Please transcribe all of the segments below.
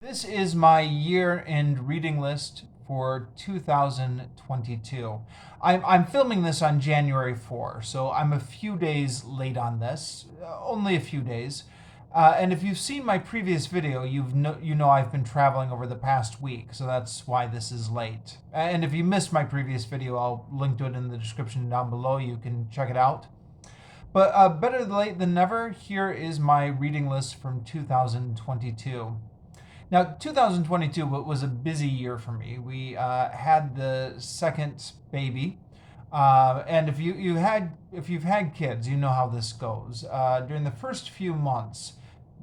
This is my year-end reading list for 2022. I'm filming this on January 4, so I'm a few days late on this, only a few days. And if you've seen my previous video, you know I've been traveling over the past week, so that's why this is late. And if you missed my previous video, I'll link to it in the description down below. You can check it out. But better late than never, here is my reading list from 2022. Now, 2022 was a busy year for me. We had the second baby, and if you've had kids, you know how this goes. During the first few months,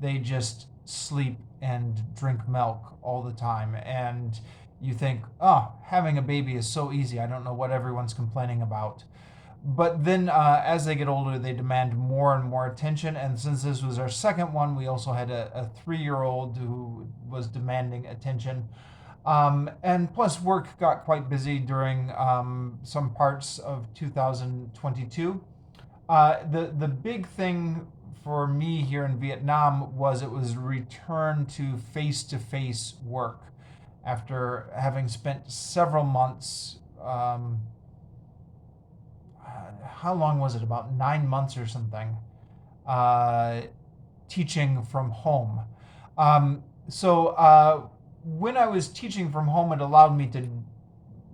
they just sleep and drink milk all the time, and you think, oh, having a baby is so easy. I don't know what everyone's complaining about. But then as they get older, they demand more and more attention. And since this was our second one, we also had a 3-year-old who was demanding attention. And plus, work got quite busy during some parts of 2022. The big thing for me here in Vietnam was it was return to face-to-face work after having spent several months. How long was it? About 9 months or something, teaching from home. So when I was teaching from home, it allowed me to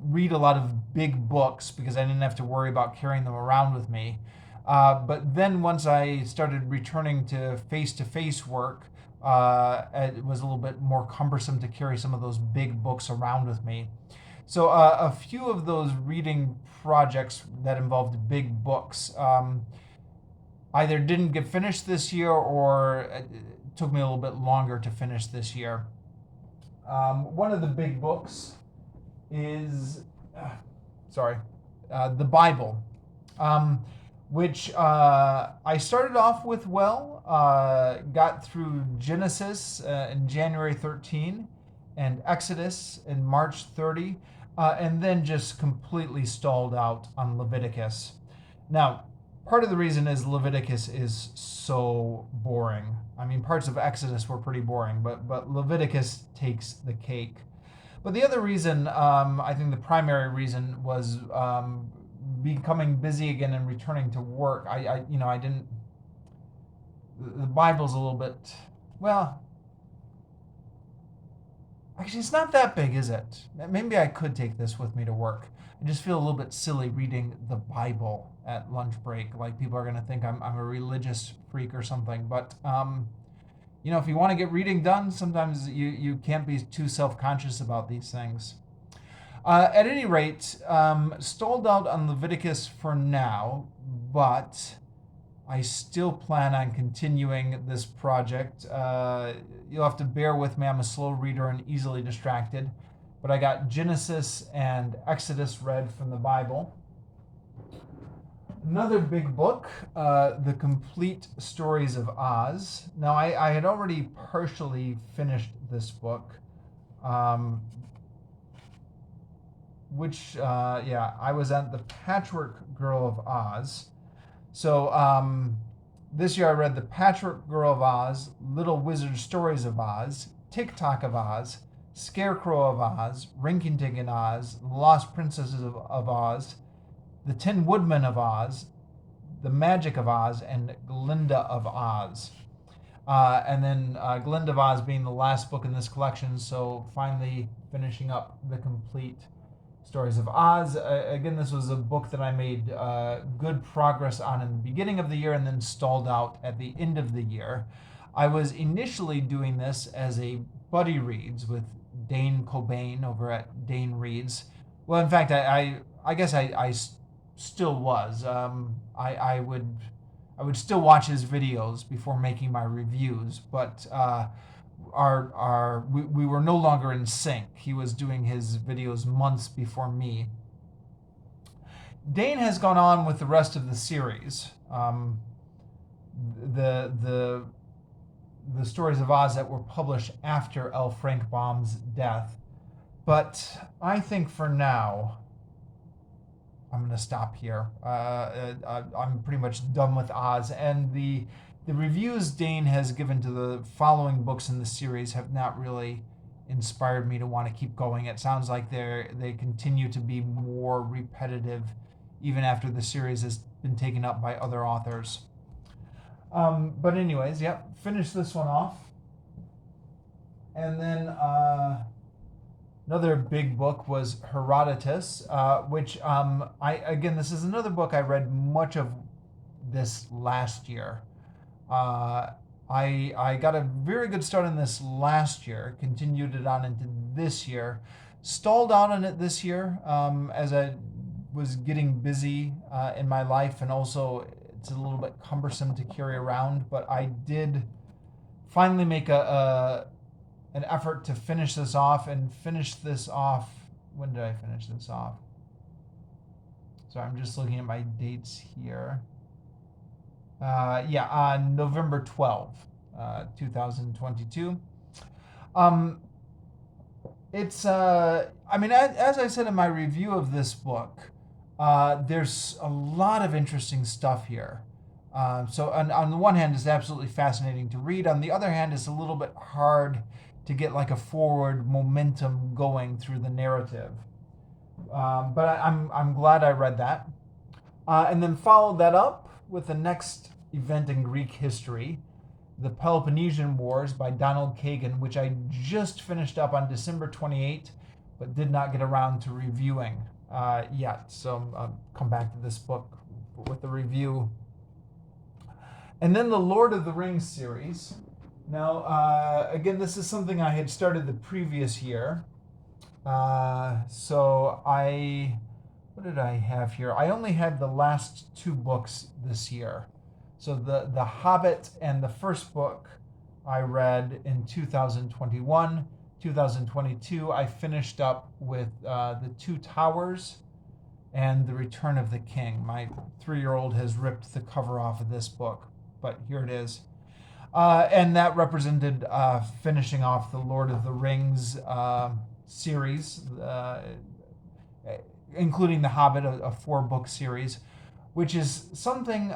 read a lot of big books because I didn't have to worry about carrying them around with me. But then once I started returning to face-to-face work, it was a little bit more cumbersome to carry some of those big books around with me. So a few of those reading projects that involved big books either didn't get finished this year or it took me a little bit longer to finish this year. One of the big books is, the Bible, which I started off with got through Genesis in January 13 and Exodus in March 30. And then just completely stalled out on Leviticus. Now, part of the reason is Leviticus is so boring. I mean, parts of Exodus were pretty boring, but Leviticus takes the cake. But the other reason, I think the primary reason, was becoming busy again and returning to work. I didn't. The Bible's a little bit, well. Actually, it's not that big, is it? Maybe I could take this with me to work. I just feel a little bit silly reading the Bible at lunch break. Like, people are going to think I'm a religious freak or something. But, if you want to get reading done, sometimes you can't be too self-conscious about these things. At any rate, stalled out on Leviticus for now, but I still plan on continuing this project. You'll have to bear with me. I'm a slow reader and easily distracted. But I got Genesis and Exodus read from the Bible. Another big book, The Complete Stories of Oz. Now, I had already partially finished this book, I was at the Patchwork Girl of Oz. So this year I read The Patchwork Girl of Oz, Little Wizard Stories of Oz, Tick-Tock of Oz, Scarecrow of Oz, Rinky-Dink in Oz, The Lost Princesses of Oz, The Tin Woodman of Oz, The Magic of Oz, and Glinda of Oz. And then Glinda of Oz being the last book in this collection, so finally finishing up The Complete Stories of Oz. Again, this was a book that I made good progress on in the beginning of the year and then stalled out at the end of the year. I was initially doing this as a buddy reads with Dane Cobain over at Dane Reads. Well, in fact, I guess I still was. I would still watch his videos before making my reviews, but we were no longer in sync. He was doing his videos months before me. Dane has gone on with the rest of the series. The Stories of Oz that were published after L. Frank Baum's death. But I think for now, I'm going to stop here. I'm pretty much done with Oz, and the reviews Dane has given to the following books in the series have not really inspired me to want to keep going. It sounds like they continue to be more repetitive even after the series has been taken up by other authors. But anyways, yep, finish this one off. And then another big book was Herodotus, which this is another book I read much of this last year. I got a very good start on this last year, continued it on into this year, stalled out on it this year as I was getting busy in my life, and also it's a little bit cumbersome to carry around, but I did finally make an effort to finish this off. When did I finish this off? Sorry, I'm just looking at my dates here. On November 12th, 2022. It's, as I said in my review of this book, there's a lot of interesting stuff here. So on the one hand, it's absolutely fascinating to read. On the other hand, it's a little bit hard to get like a forward momentum going through the narrative. But I'm glad I read that. And then followed that up with the next event in Greek history, the Peloponnesian Wars by Donald Kagan, which I just finished up on December 28th, but did not get around to reviewing yet. So I'll come back to this book with the review. And then the Lord of the Rings series. Now, again, this is something I had started the previous year. What did I have here? I only had the last two books this year. So the Hobbit and the first book I read in 2021. 2022, I finished up with The Two Towers and The Return of the King. My 3-year-old has ripped the cover off of this book, but here it is. And that represented finishing off the Lord of the Rings series, including The Hobbit, a 4-book series, which is something,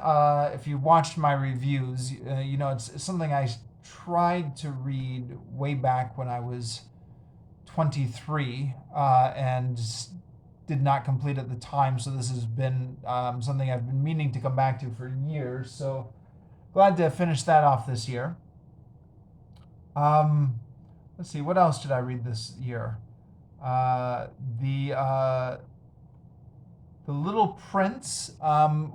if you watched my reviews, it's something I tried to read way back when I was 23 and did not complete at the time. So this has been something I've been meaning to come back to for years. So glad to finish that off this year. Let's see, what else did I read this year? The Little Prince,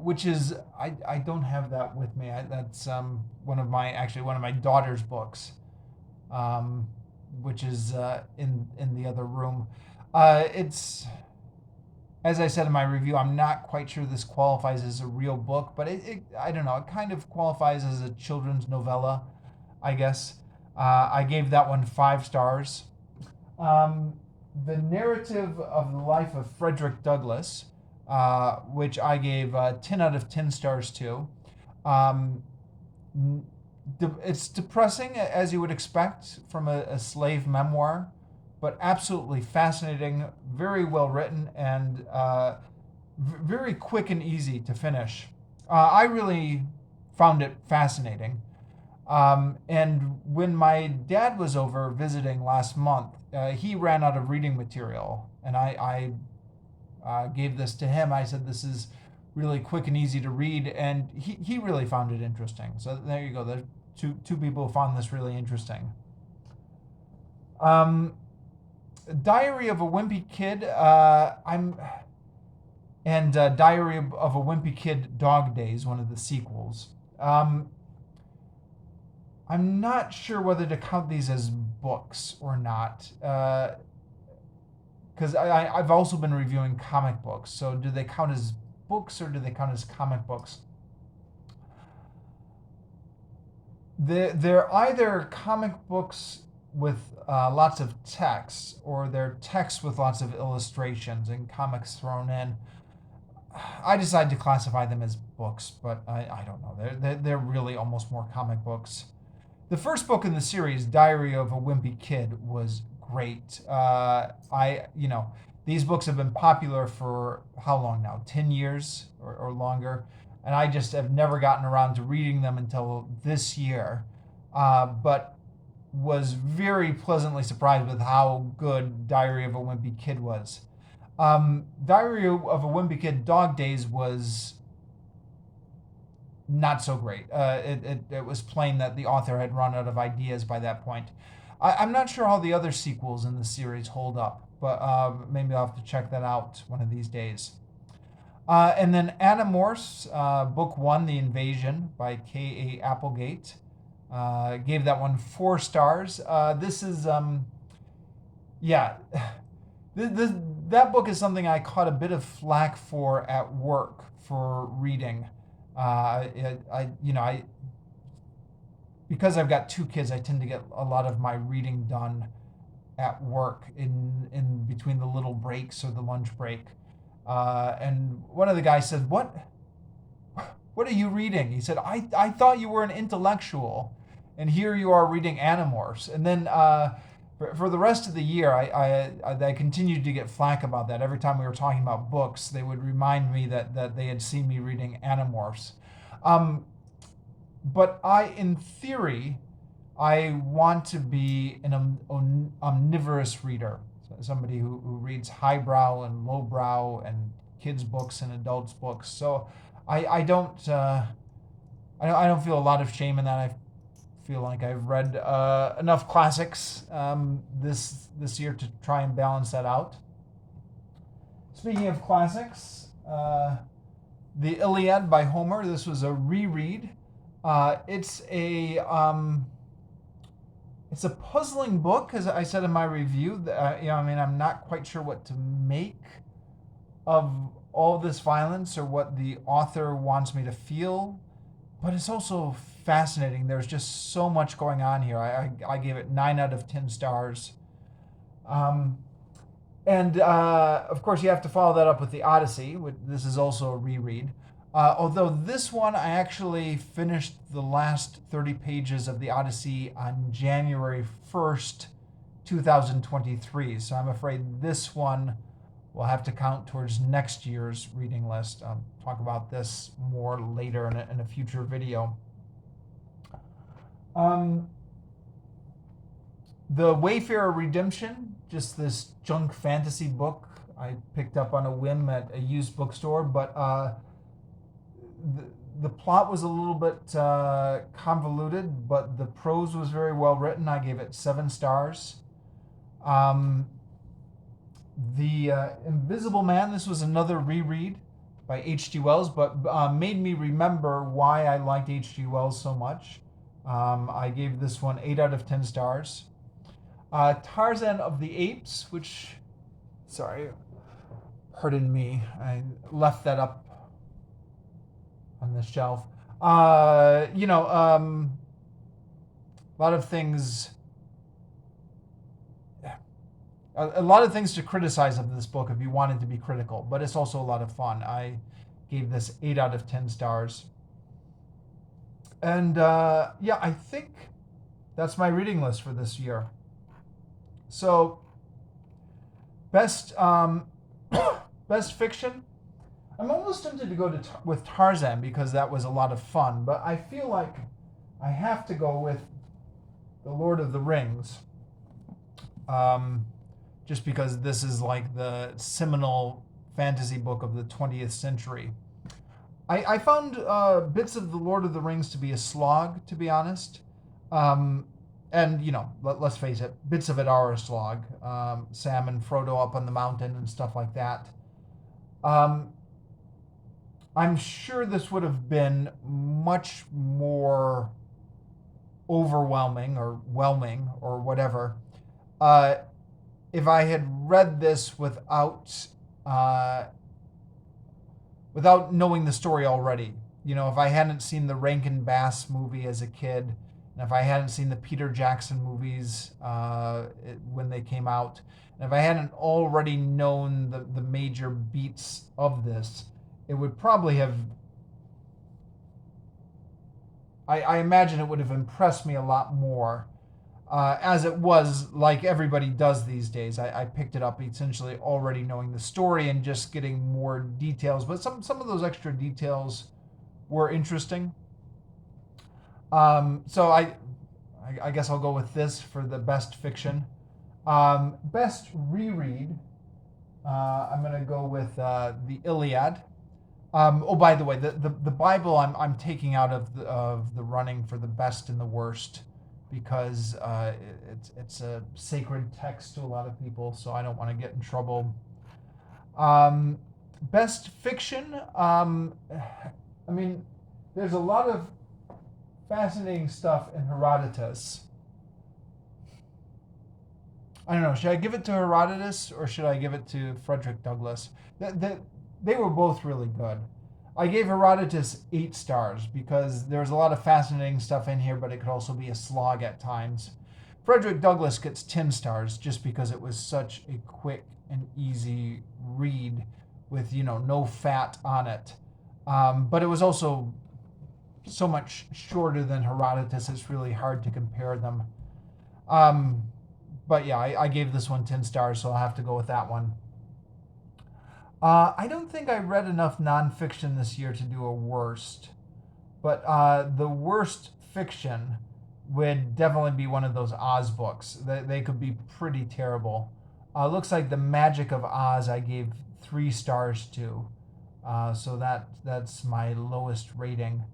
which is, I don't have that with me. That's one of my daughter's books, which is in the other room. It's, as I said in my review, I'm not quite sure this qualifies as a real book, but I don't know, it kind of qualifies as a children's novella, I guess. I gave that one 5 stars. The Narrative of the Life of Frederick Douglass, which I gave 10 out of 10 stars to. It's depressing, as you would expect from a slave memoir, but absolutely fascinating, very well written, and very quick and easy to finish. I really found it fascinating. And when my dad was over visiting last month, he ran out of reading material, and I gave this to him. I said, this is really quick and easy to read, and he really found it interesting. So there you go. There's two people who found this really interesting. Diary of a Wimpy Kid. Diary of a Wimpy Kid Dog Days, one of the sequels. I'm not sure whether to count these as books or not, because I've also been reviewing comic books. So do they count as books or do they count as comic books? They're either comic books with lots of text, or they're text with lots of illustrations and comics thrown in. I decided to classify them as books, but I don't know. They're really almost more comic books. The first book in the series, Diary of a Wimpy Kid, was great. These books have been popular for how long now? 10 years or longer. And I just have never gotten around to reading them until this year. But was very pleasantly surprised with how good Diary of a Wimpy Kid was. Diary of a Wimpy Kid Dog Days was not so great. It was plain that the author had run out of ideas by that point. I'm not sure how the other sequels in the series hold up, but maybe I'll have to check that out one of these days. And then Animorphs, Book 1, The Invasion by K.A. Applegate. Gave that one 4 stars. This is, yeah, that book is something I caught a bit of flack for at work for reading. Because I've got 2 kids, I tend to get a lot of my reading done at work in between the little breaks or the lunch break. And one of the guys said, What are you reading? He said, I thought you were an intellectual, and here you are reading Animorphs. And then for the rest of the year, I continued to get flack about that. Every time we were talking about books, they would remind me that they had seen me reading Animorphs. But in theory, I want to be an omnivorous reader. Somebody who reads highbrow and lowbrow and kids' books and adults' books. So I don't feel a lot of shame in that. I feel like I've read enough classics this year to try and balance that out. Speaking of classics, the Iliad by Homer. This was a reread. It's a puzzling book, as I said in my review. I'm not quite sure what to make of all this violence or what the author wants me to feel, but it's also fascinating. There's just so much going on here. I gave it 9 out of 10 stars. Of course, you have to follow that up with the Odyssey. This is also a reread. Although this one, I actually finished the last 30 pages of the Odyssey on January 1st, 2023. So I'm afraid this one will have to count towards next year's reading list. I'll talk about this more later in a future video. The Wayfarer Redemption, just this junk fantasy book I picked up on a whim at a used bookstore, but the plot was a little bit convoluted, but the prose was very well written. I gave it 7 stars. The Invisible Man, this was another reread by H.G. Wells, but made me remember why I liked H.G. Wells so much. I gave this one 8 out of 10 stars. Tarzan of the Apes, which, sorry, pardon me, I left that up on the shelf. A lot of things. A lot of things to criticize of this book if you wanted to be critical, but it's also a lot of fun. I gave this 8 out of 10 stars. And I think that's my reading list for this year. So, best fiction. I'm almost tempted to go with Tarzan because that was a lot of fun, but I feel like I have to go with The Lord of the Rings. Just because this is like the seminal fantasy book of the 20th century. I found bits of The Lord of the Rings to be a slog, to be honest. Let's face it, bits of it are a slog. Sam and Frodo up on the mountain and stuff like that. I'm sure this would have been much more overwhelming or whelming or whatever if I had read this without knowing the story already. If I hadn't seen the Rankin Bass movie as a kid, and if I hadn't seen the Peter Jackson movies when they came out, and if I hadn't already known the major beats of this, it would probably have, I imagine it would have impressed me a lot more. As it was, like everybody does these days, I picked it up essentially already knowing the story and just getting more details. But some of those extra details were interesting. So I I guess I'll go with this for the best fiction. Best reread, I'm going to go with the Iliad. Oh, by the way, the Bible I'm taking out of the running for the best and the worst because it's a sacred text to a lot of people, so I don't want to get in trouble. Best fiction. I mean, there's a lot of fascinating stuff in Herodotus. I don't know. Should I give it to Herodotus or should I give it to Frederick Douglass? They were both really good. I gave Herodotus 8 stars because there's a lot of fascinating stuff in here, but it could also be a slog at times. Frederick Douglass gets 10 stars just because it was such a quick and easy read with, no fat on it. But it was also so much shorter than Herodotus, it's really hard to compare them. But yeah, I gave this one 10 stars, so I'll have to go with that one. I don't think I read enough nonfiction this year to do a worst, but the worst fiction would definitely be one of those Oz books. They could be pretty terrible. Looks like The Magic of Oz I gave 3 stars to, so that's my lowest rating.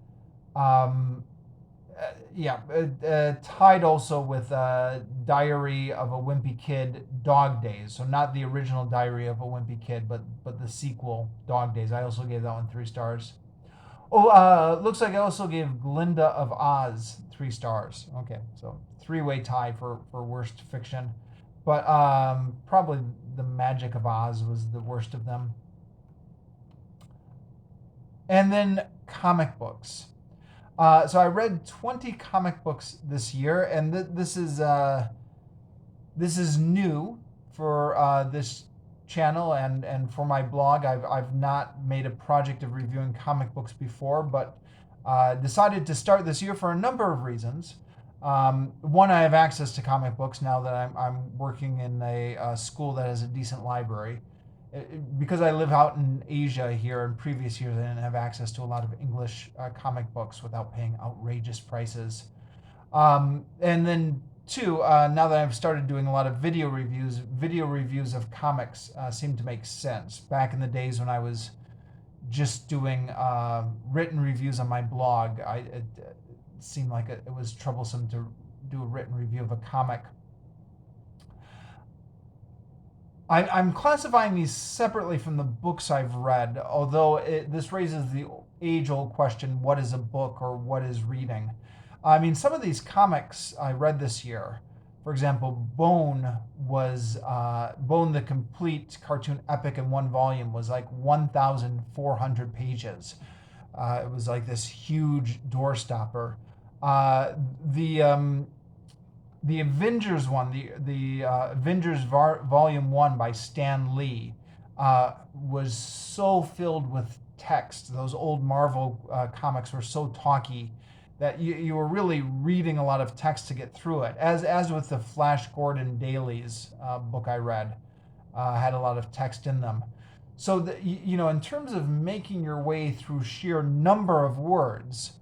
Tied also with Diary of a Wimpy Kid, Dog Days. So not the original Diary of a Wimpy Kid, but the sequel, Dog Days. I also gave that one 3 stars. Looks like I also gave Glinda of Oz 3 stars. Okay, so 3-way tie for worst fiction. But probably The Magic of Oz was the worst of them. And then comic books. So I read 20 comic books this year, and this is new for this channel and for my blog. I've not made a project of reviewing comic books before, but decided to start this year for a number of reasons. One, I have access to comic books now that I'm working in a school that has a decent library. Because I live out in Asia here, in previous years I didn't have access to a lot of English comic books without paying outrageous prices. And then 2, now that I've started doing a lot of video reviews of comics seem to make sense. Back in the days when I was just doing written reviews on my blog, it seemed like it was troublesome to do a written review of a comic. I'm classifying these separately from the books I've read, although this raises the age-old question, what is a book or what is reading? I mean, some of these comics I read this year, for example, Bone the complete cartoon epic in 1 volume was like 1,400 pages. It was like this huge doorstopper. The Avengers one, the Avengers Volume 1 by Stan Lee, was so filled with text. Those old Marvel comics were so talky that you were really reading a lot of text to get through it. As with the Flash Gordon Dailies book I read, had a lot of text in them. So, in terms of making your way through sheer number of words,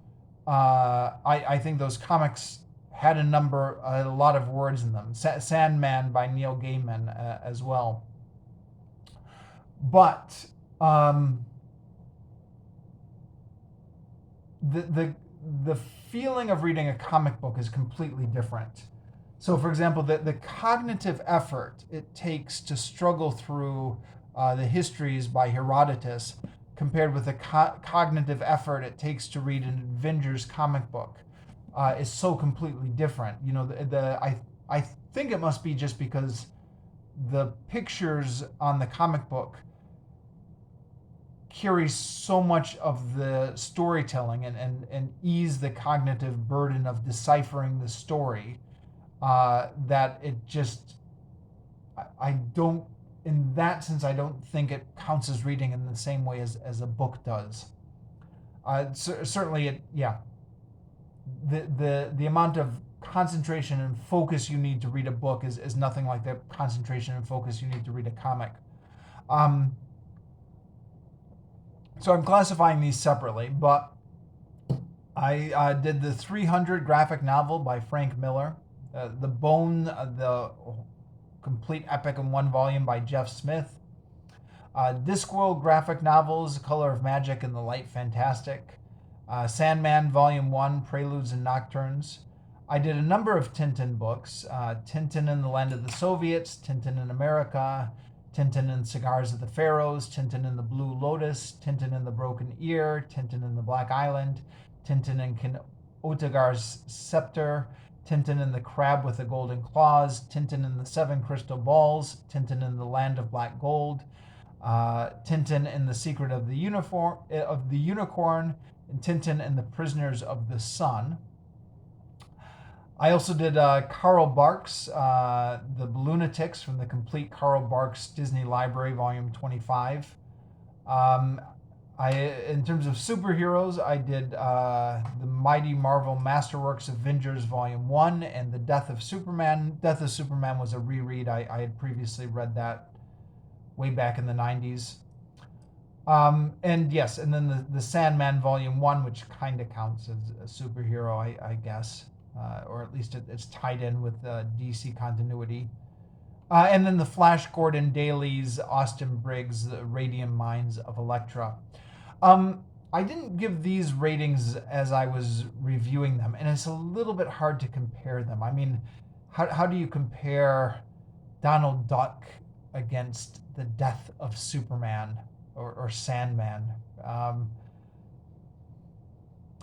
I think those comics had a lot of words in them. Sandman by Neil Gaiman as well. But the feeling of reading a comic book is completely different. So, for example, the cognitive effort it takes to struggle through the histories by Herodotus compared with the cognitive effort it takes to read an Avengers comic book is so completely different. I think it must be just because the pictures on the comic book carry so much of the storytelling and ease the cognitive burden of deciphering the story that it just, I don't, in that sense, I don't think it counts as reading in the same way as a book does. Certainly, the amount of concentration and focus you need to read a book is nothing like the concentration and focus you need to read a comic. So I'm classifying these separately, but I did the 300 graphic novel by Frank Miller, The Bone, the complete epic in one volume by Jeff Smith, Discworld graphic novels, Color of Magic and the Light Fantastic, Sandman Volume 1, Preludes and Nocturnes. I did a number of Tintin books, Tintin in the Land of the Soviets, Tintin in America, Tintin and Cigars of the Pharaohs, Tintin and the Blue Lotus, Tintin and the Broken Ear, Tintin and the Black Island, Tintin and King Otagar's Scepter, Tintin and the Crab with the Golden Claws, Tintin and the Seven Crystal Balls, Tintin and the Land of Black Gold, Tintin and the Secret of the Unicorn, and Tintin and the Prisoners of the Sun. I also did Carl Barks, The Lunatics from the Complete Carl Barks Disney Library, Volume 25. In terms of superheroes, I did the Mighty Marvel Masterworks Avengers Volume 1 and The Death of Superman. Death of Superman was a reread. I had previously read that way back in the 90s. And yes, and then the Sandman Volume 1, which kind of counts as a superhero, I guess. Or at least it's tied in with DC continuity. And then the Flash Gordon dailies, Austin Briggs, The Radium Minds of Elektra. I didn't give these ratings as I was reviewing them, and it's a little bit hard to compare them. I mean, how do you compare Donald Duck against the Death of Superman or Sandman?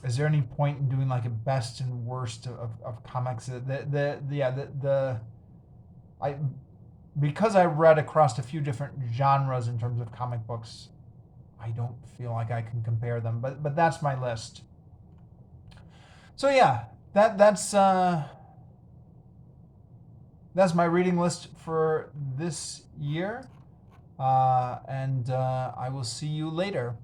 Is there any point in doing like a best and worst of comics? Because I read across a few different genres in terms of comic books, I don't feel like I can compare them. But that's my list. So yeah, that's my reading list for this year, and I will see you later.